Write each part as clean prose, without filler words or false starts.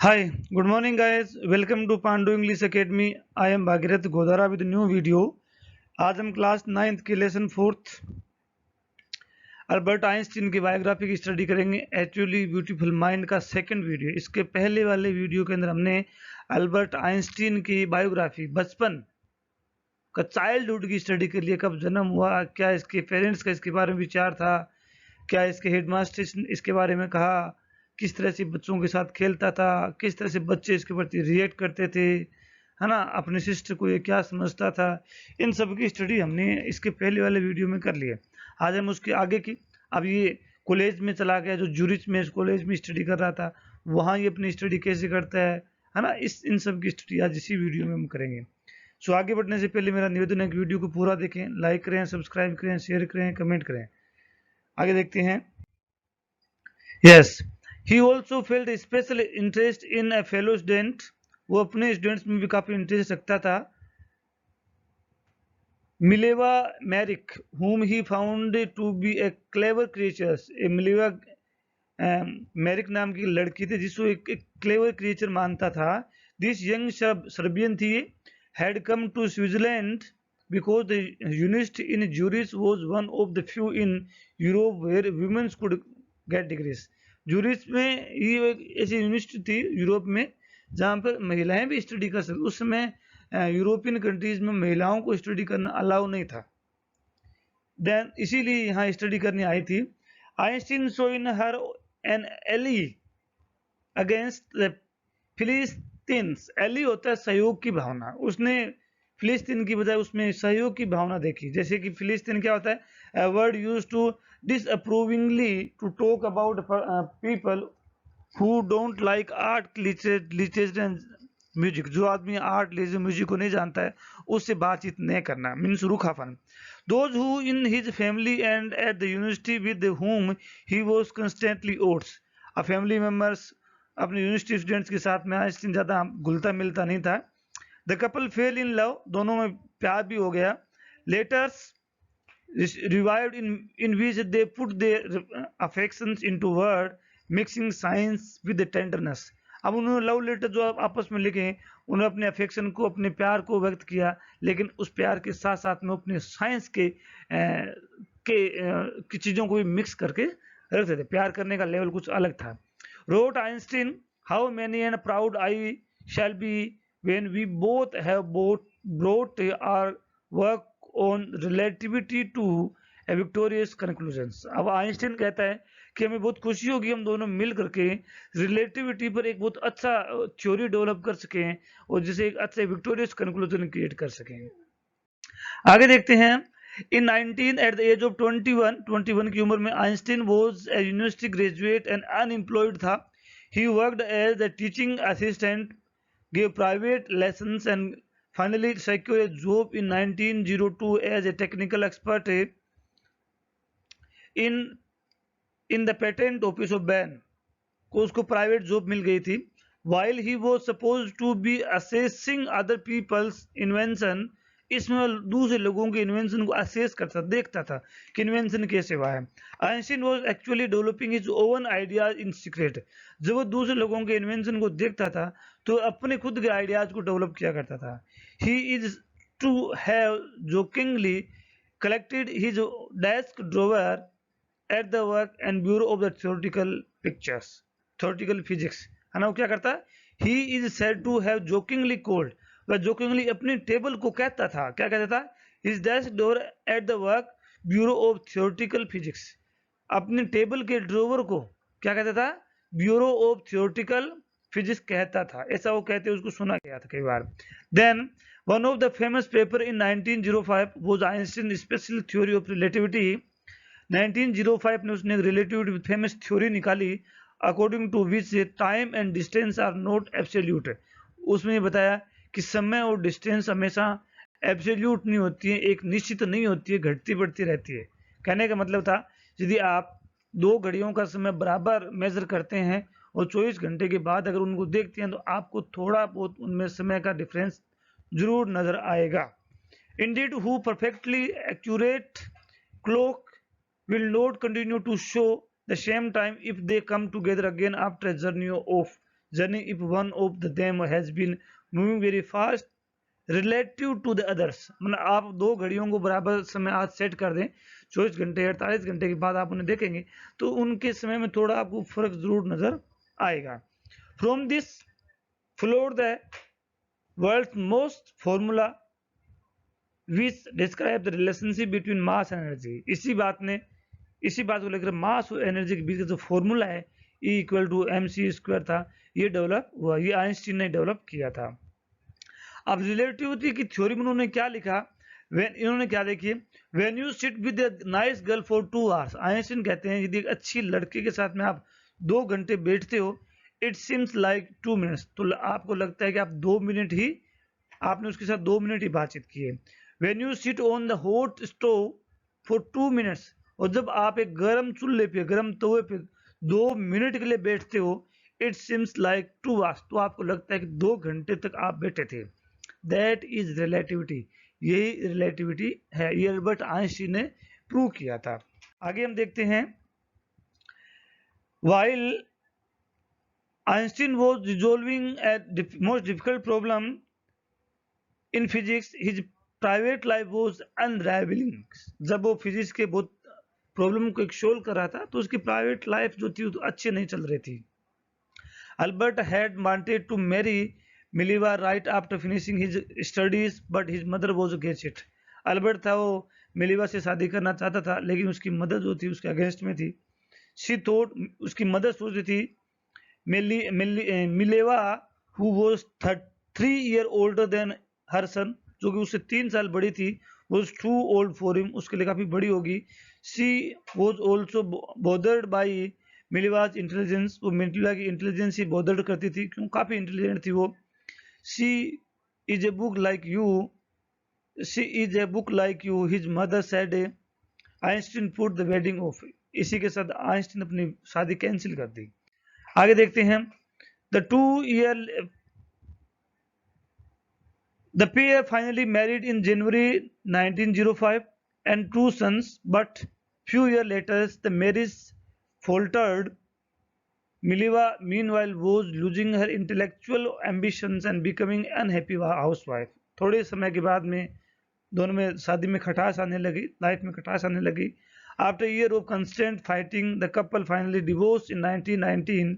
Hi, good morning, guys. Welcome to Pandu English Academy. I am Bhagirath Godara with a new video. आज हम class 9th की lesson 4th Albert Einstein की biography की study करेंगे। Actually beautiful mind का second video. इसके पहले वाले वीडियो के अंदर हमने अल्बर्ट आइंस्टीन की बायोग्राफी, बचपन का, चाइल्डहुड की स्टडी कर लिया। कब जन्म हुआ, क्या इसके पेरेंट्स का इसके बारे में विचार था, क्या इसके हेडमास्टर इसके बारे में कहा, किस तरह से बच्चों के साथ खेलता था, किस तरह से बच्चे इसके प्रति रिएक्ट करते थे, है ना, अपने सिस्टर को ये क्या समझता था। इन सब की स्टडी हमने इसके पहले वाले वीडियो में कर ली है। आज हम उसके आगे की, अब ये कॉलेज में चला गया, जो जूरिच में कॉलेज में स्टडी कर रहा था, वहाँ ये अपनी स्टडी कैसे करता है ना, इन सब की स्टडी आज इसी वीडियो में हम करेंगे। सो आगे बढ़ने से पहले मेरा निवेदन है कि वीडियो को पूरा देखें, लाइक करें, सब्सक्राइब करें, शेयर करें, कमेंट करें। आगे देखते हैं। Yes, he also felt special interest in a fellow student. वो अपने स्टूडेंट्स में भी काफी इंटरेस्ट रखता था। Mileva Maric, whom he found to be a clever creature। Mileva Maric नाम की लड़की थी जिसको एक क्लेवर क्रिएचर मानता था। दिस यंग सर्बियन थी had come to Switzerland because the university in Zurich was one of the few in Europe where women could get degrees। Zurich में ये एक ऐसी यूनिवर्सिटी थी यूरोप में जहाँ पर महिलाएं भी स्टडी कर सकती। उस समय यूरोपियन कंट्रीज में महिलाओं को स्टडी करना अलाउ नहीं था। देन इसीलिए यहाँ स्टडी करने आई थी। Einstein saw in her an ally against the Philistines. Ally होता है सहयोग की भावना। उसने फिलिस्तीन की बजाय उसमें सहयोग की भावना देखी। जैसे कि फिलिस्तीन क्या होता है, a word used to disapprovingly to talk about people who don't like art, literature and music। जो आदमी आर्ट, लिटरेचर, म्यूजिक को नहीं जानता है उससे बातचीत नहीं करना, मीन्स रूखापन। Those who in his family and at the university with whom he was constantly odds। अब फैमिली मेंबर्स, अपने यूनिवर्सिटी स्टूडेंट्स के साथ में आइंस्टीन ज़्यादा घुलता मिलता नहीं था। The couple fail in love, दोनों में प्यार भी हो गया। Letters revived in which they put their affections into word, mixing science with the tenderness। अब उन्होंने लव लेटर जो आपस में लिखे, उन्होंने अपने अफेक्शन को, अपने प्यार को व्यक्त किया, लेकिन उस प्यार के साथ साथ में अपने साइंस की चीज़ों को भी मिक्स करके रखते थे। प्यार करने का लेवल कुछ अलग था। Wrote Einstein, how many and proud I shall be when we both have brought our work on relativity to a victorious conclusions। अब आइंस्टीन कहता है कि हमें बहुत खुशी होगी हम दोनों मिल करके रिलेटिविटी पर एक बहुत अच्छा थ्योरी डेवलप कर सकें और जिसे एक अच्छा विक्टोरियस कंक्लूजन क्रिएट कर सकें। आगे देखते हैं। In 19 at the age of 21 की उम्र में Einstein was a university graduate and unemployed था। He worked as a teaching assistant, gave private lessons and finally secured a job in 1902 as a technical expert in the patent office of Bern। को उसको private job मिल गई थी। while he was supposed to be assessing other people's invention, इसमें दूसरे लोगों के invention को assess करता, देखता था कि इन्वेंशन कैसे हुआ है। Einstein was actually developing his own ideas in secret. जब वो दूसरे लोगों के इन्वेंशन को देखता था तो अपने खुद के आइडियाज को डेवलप किया करता था। He is to have jokingly collected his desk drawer at the work and bureau of the theoretical pictures, theoretical physics, है ना। वो क्या करता है, he is said to have jokingly called, वह जोकिंगली अपनी टेबल को कहता था, क्या कहता था, his desk drawer at the work bureau of theoretical physics. अपने टेबल के ड्रॉवर को क्या कहता था, ब्यूरो ऑफ थ्योरेटिकल फिजिक्स कहता था। ऐसा वो कहते, उसको सुना गया था कई बार। Then one of the famous paper in 1905 was Einstein special theory of relativity. 1905 में उसने रिलेटिविटी फेमस थ्योरी निकाली, according to which time and distance are not absolute. उसमें बताया कि समय और डिस्टेंस हमेशा एब्सोल्यूट नहीं होती है, एक निश्चित नहीं होती है, घटती बढ़ती रहती है। कहने का मतलब था, यदि आप दो घड़ियों का समय बराबर मेजर करते हैं और 24 घंटे के बाद अगर उनको देखते हैं तो आपको थोड़ा बहुत उनमें समय का डिफरेंस जरूर नजर आएगा। Indeed who perfectly accurate clock will not continue to show the same time if they come together again after a journey of journey if one of them has been moving very fast relative to the others, मतलब आप दो घड़ियों को बराबर समय आज set कर दें 24 घंटे 48 घंटे के बाद आप उन्हें देखेंगे तो उनके समय में थोड़ा आपको फर्क जरूर नजर आएगा। From this floor the world most formula which describe the relationship between mass and energy. इसी बात को लेकर मास और एनर्जी के बीच का जो फॉर्मूला है E इक्वल टू mc² था, ये डेवलप हुआ, ये आइंस्टीन ने डेवलप किया था। अब रिलेटिविटी की थ्योरी में उन्होंने क्या लिखा, इन्होंने क्या देखिए, when you sit with a nice girl for 2 hours, Einstein कहते हैं यदि एक अच्छी लड़की के साथ में आप 2 घंटे बैठते हो, इट सीम्स लाइक 2 मिनट्स, तो आपको लगता है कि आप 2 मिनट ही आपने उसके साथ 2 मिनट ही बातचीत की है। When you sit on the hot stove for 2 minutes, और जब आप एक गर्म चूल्हे पे गर्म तवे पे 2 मिनट के लिए बैठते हो, इट सीम्स लाइक 2 आवर्स, तो आपको लगता है कि 2 घंटे तक आप बैठे थे। दैट इज रिलेटिविटी, यही रिलेटिविटी है, ये अल्बर्ट आइंस्टीन ने प्रूव किया था। आगे हम देखते हैं, while Einstein was resolving a most difficult problem in physics, his private life was unraveling। जब वो फिजिक्स के बहुत प्रॉब्लम को एक सोल्व कर रहा था तो उसकी प्राइवेट लाइफ जो थी तो अच्छी नहीं चल रही थी। Albert had wanted to marry Mileva right after finishing his studies but his mother was against it. Albert था वो मिलीवा से शादी करना चाहता था लेकिन उसकी मदर जो थी उसके अगेंस्ट में थी। शी थॉट, उसकी मदर सोच रही थी Mileva who was 3 year older than her son, जो कि उससे 3 साल बड़ी थी, was too old for him, उसके लिए काफी बड़ी होगी। She was also bothered by Mileva's intelligence, वो मिलीवा की इंटेलिजेंस ही बोदर्ड करती थी क्यों, काफी इंटेलिजेंट थी वो। She is a book like you. She is a book like you. His mother said. Einstein put the wedding off. इसी के साथ आइंस्टीन अपनी शादी कैंसिल कर दी। आगे देखते हैं, the pair finally married in January 1905 and 2 sons, but few years later the marriage faltered. Mileva, meanwhile, was losing her intellectual ambitions and becoming unhappy housewife. थोड़े समय के बाद में दोनों में शादी में खटास आने लगी, लाइफ में खटास आने लगी। After a year of constant fighting, the couple finally divorced in 1919.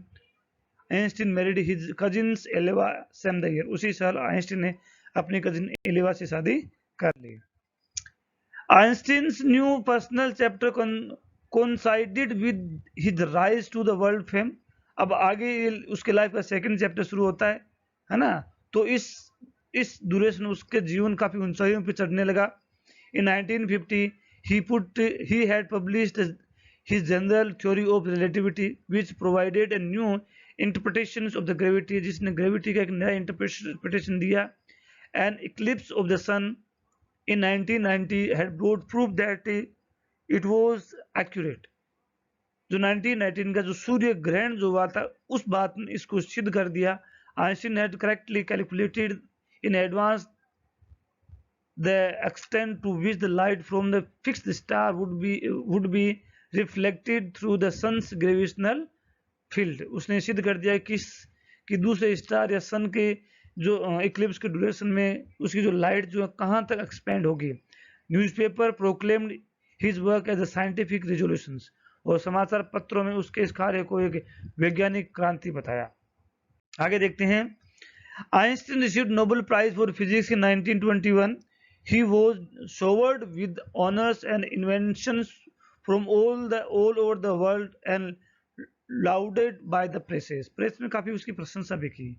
Einstein married his cousins Eleva same the year. उसी साल आइंस्टीन ने अपनी कजिन एलेवा से शादी कर ली। Einstein's new personal chapter coincided with his rise to the world fame. अब आगे उसके लाइफ का सेकंड चैप्टर शुरू होता है ना, तो इस ड्यूरेशन उसके जीवन काफी ऊंचाइयों पे चढ़ने लगा। In 1950 he had published his general theory of relativity which provided a new interpretation of the gravity, जिसने ग्रेविटी का एक नया इंटरप्रिटेशन दिया। An eclipse of the sun in 1990 had brought proof that it was accurate। जो 1919 का जो सूर्य ग्रहण जो हुआ था उस बात ने इसको सिद्ध कर दिया। Einstein had correctly calculated in advance the extent to which the light from the fixed star would be reflected through the sun's gravitational field. उसने सिद्ध कर दिया कि दूसरे स्टार या सन के जो इक्लिप्स के ड्यूरेशन में उसकी जो लाइट जो कहाँ तक एक्सपेंड होगी। Newspaper proclaimed his work as a scientific resolutions, और समाचार पत्रों में उसके इस कार्य को एक वैज्ञानिक क्रांति बताया। आगे देखते हैं, Einstein received Nobel prize for physics in 1921। He was showered with honors and inventions from all over the world and lauded by the presses। Press में काफी उसकी प्रशंसा भी की।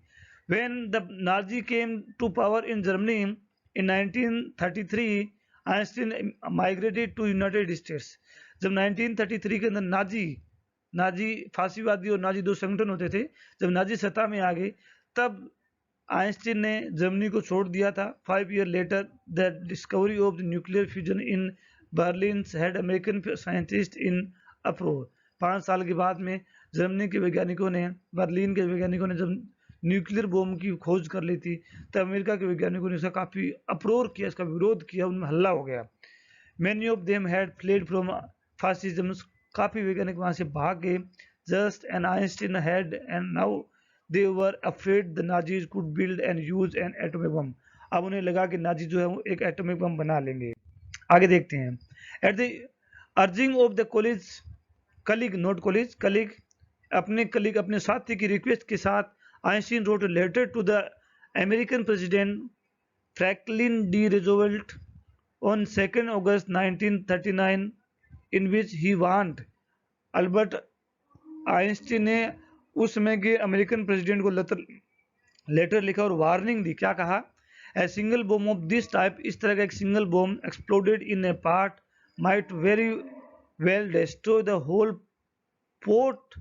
When the Nazi came to power in Germany in 1933, Einstein migrated to United States। जब 1933 के अंदर Nazi फांसीवादी और नाजी दो संगठन होते थे, जब नाजी सत्ता में आ गए तब आइंस्टीन ने जर्मनी को छोड़ दिया था। 5 years later the discovery of the nuclear fusion in Berlin had American scientists in uproar। 5 साल के बाद में जर्मनी के वैज्ञानिकों ने, बर्लिन के वैज्ञानिकों ने जब न्यूक्लियर बम की खोज कर ली थी तब अमेरिका के वैज्ञानिकों ने इसका काफी अप्रोर किया, इसका विरोध किया, उनमें हल्ला हो गया। Many of them had fled from fascism। काफी वैज्ञानिक वहां से भाग गए। Just and Einstein had and now they were afraid the Nazis could build and use an atomic bomb. अब उन्हें लगा कि नाजी जो है वो एक एटॉमिक बम बना लेंगे। आगे देखते हैं। At the urging of the colleague अपने साथी की रिक्वेस्ट के साथ Einstein wrote a letter to the American president Franklin D Roosevelt on 2nd August 1939 in which he warned Albert Einstein ने उस समय के अमेरिकन प्रेसिडेंट को लेटर लिखा और वार्निंग दी। क्या कहा? A single bomb of this type, इस तरह का एक single bomb exploded in a part might very well destroy the whole port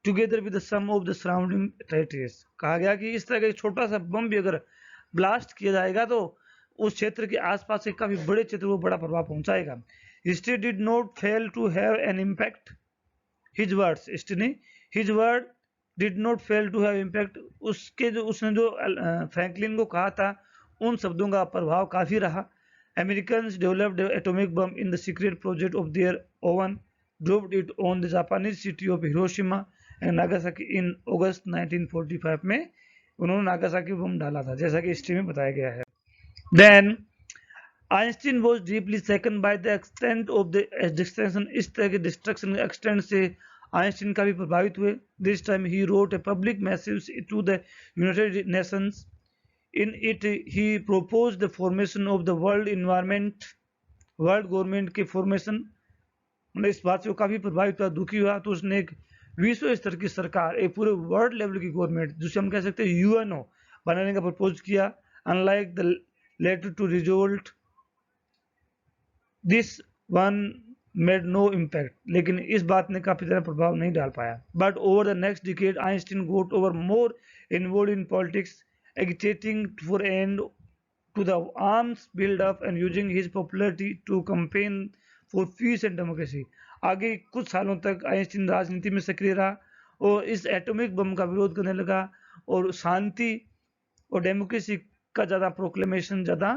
together with the some of the surrounding territories. कहा गया कि इस तरह का एक छोटा सा बम भी अगर ब्लास्ट किया जाएगा तो उस क्षेत्र के आसपास के काफी बड़े क्षेत्र को बड़ा प्रभाव पहुंचाएगा। History did not fail to have an impact, his words, his word did not fail to have impact, उसने जो फ्रैंकलिन को कहा था उन शब्दों का प्रभाव काफी रहा। Americans developed atomic bomb in the secret project of their own, dropped it on the Japanese city of Hiroshima and Nagasaki in August 1945 में उन्होंने नागासाकी बम डाला था, जैसा कि हिस्ट्री में बताया गया है। Then Einstein was deeply shaken by the extent of the destruction, इस तरह के destruction extent से आइंस्टीन काफी प्रभावित हुए। This time he wrote a public message to the United Nations. In it he proposed the formation of the world government के formation। मतलब इस बात से वो काफी प्रभावित हुआ, दुखी हुआ, तो उसने एक विश्व स्तर की सरकार, एक पूरे वर्ल्ड लेवल की गवर्नमेंट जिसे हम कह सकते हैं यूएनओ बनाने का प्रपोज किया। Unlike the letter to Roosevelt, this one made no impact, लेकिन इस बात ने काफी ज्यादा प्रभाव नहीं डाल पाया। But over the next decade, Einstein got over more involved in politics, agitating for end to the arms build-up and using his popularity to campaign for peace and democracy। आगे कुछ सालों तक आइंस्टीन राजनीति में सक्रिय रहा और इस एटॉमिक बम का विरोध करने लगा और शांति और डेमोक्रेसी का ज्यादा प्रोक्लेमेशन, ज्यादा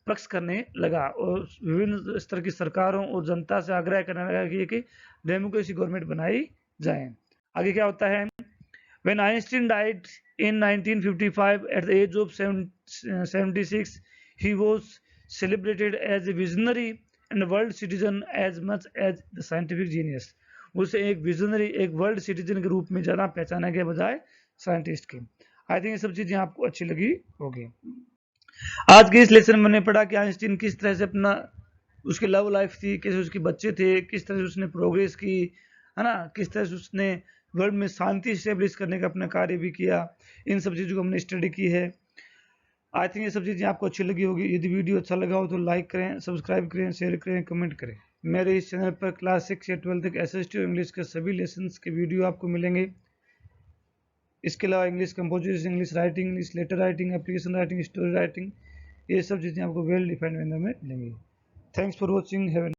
पक्ष करने लगा और विभिन्न स्तर की सरकारों और जनता से आग्रह करने लगा कि डेमोक्रेसी गवर्नमेंट बनाई जाए। आगे क्या होता है? When Einstein died in 1955 at the age of 76, he was celebrated as a visionary and a world citizen as much as the scientific genius। उसे एक विजनरी, एक वर्ल्ड सिटीजन के रूप में ज्यादा पहचाना गया बजाय साइंटिस्ट के। आई थिंक ये सब चीजें आपको अच्छी लगी होगी। आज के इस लेसन में मैंने पढ़ा कि आइंस्टीन किस तरह से अपना, उसकी लव लाइफ थी, कैसे उसके बच्चे थे, किस तरह से उसने प्रोग्रेस की, है ना, किस तरह से उसने वर्ल्ड में शांति स्टेब्लिश करने का अपना कार्य भी किया। इन सब चीज़ों को हमने स्टडी की है। आई थिंक ये सब चीज़ें आपको अच्छी लगी होगी। यदि वीडियो अच्छा लगा हो तो लाइक करें, सब्सक्राइब करें, शेयर करें, कमेंट करें। मेरे इस चैनल पर क्लास 6 या 12 तक SST इंग्लिश के सभी लेसन्स के वीडियो आपको मिलेंगे। इसके अलावा English composition, English writing, English letter writing, application writing, story writing, ये सब चीज़ें आपको वेल डिफाइंड मैनर में मिलेंगी। Thanks for watching. हैव